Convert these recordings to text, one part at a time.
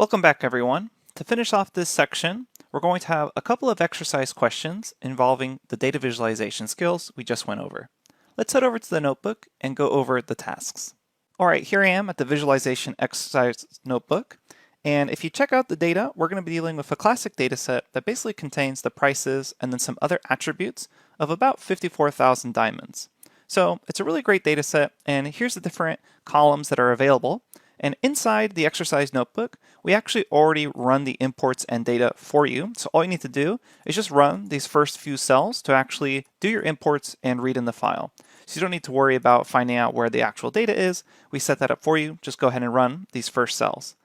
Welcome back, everyone. To finish off this section, we're going to have a couple of exercise questions involving the data visualization skills we just went over. Let's head over to the notebook and go over the tasks. All right, here I am at the visualization exercise notebook. And if you check out the data, we're going to be dealing with a classic data set that basically contains the prices and then some other attributes of about 54,000 diamonds. So it's a really great data set, and here's the different columns that are available. And inside the exercise notebook, we actually already run the imports and data for you. So all you need to do is just run these first few cells to actually do your imports and read in the file. So you don't need to worry about finding out where the actual data is. We set that up for you. Just go ahead and run these first cells.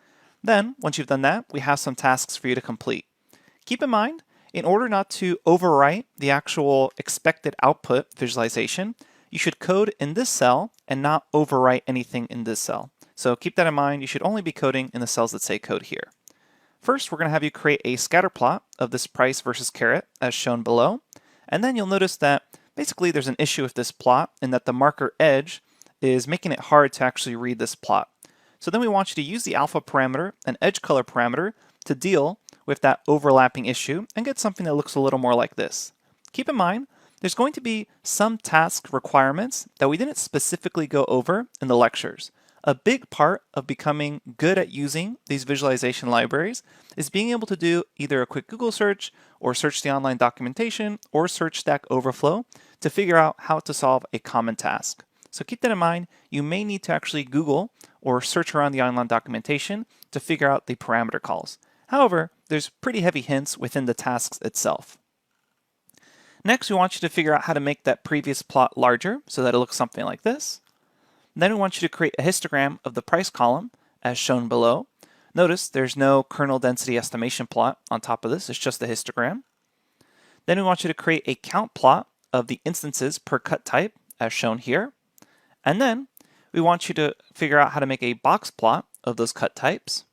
Then, once you've done that, we have some tasks for you to complete. Keep in mind, in order not to overwrite the actual expected output visualization, you should code in this cell and not overwrite anything in this cell. So keep that in mind. You should only be coding in the cells that say code here. First, we're going to have you create a scatter plot of this price versus carat as shown below. And then you'll notice that basically there's an issue with this plot in that the marker edge is making it hard to actually read this plot. So then we want you to use the alpha parameter and edge color parameter to deal with that overlapping issue and get something that looks a little more like this. Keep in mind, there's going to be some task requirements that we didn't specifically go over in the lectures. A big part of becoming good at using these visualization libraries is being able to do either a quick Google search or search the online documentation or search Stack Overflow to figure out how to solve a common task. So keep that in mind. You may need to actually Google or search around the online documentation to figure out the parameter calls. However, there's pretty heavy hints within the tasks itself. Next, we want you to figure out how to make that previous plot larger so that it looks something like this. Then we want you to create a histogram of the price column as shown below. Notice there's no kernel density estimation plot on top of this, it's just a histogram. Then we want you to create a count plot of the instances per cut type as shown here. And then we want you to figure out how to make a box plot of those cut types.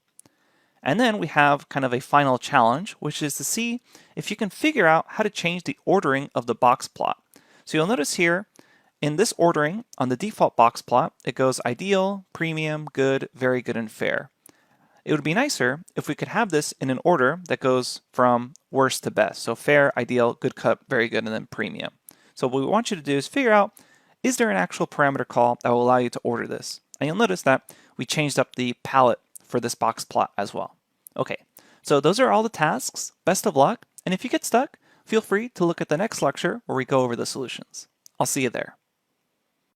And then we have kind of a final challenge, which is to see if you can figure out how to change the ordering of the box plot. So you'll notice here, in this ordering, on the default box plot, it goes ideal, premium, good, very good, and fair. It would be nicer if we could have this in an order that goes from worst to best. So fair, ideal, good cut, very good, and then premium. So what we want you to do is figure out, is there an actual parameter call that will allow you to order this? And you'll notice that we changed up the palette for this box plot as well. Okay, so those are all the tasks. Best of luck. And if you get stuck, feel free to look at the next lecture where we go over the solutions. I'll see you there.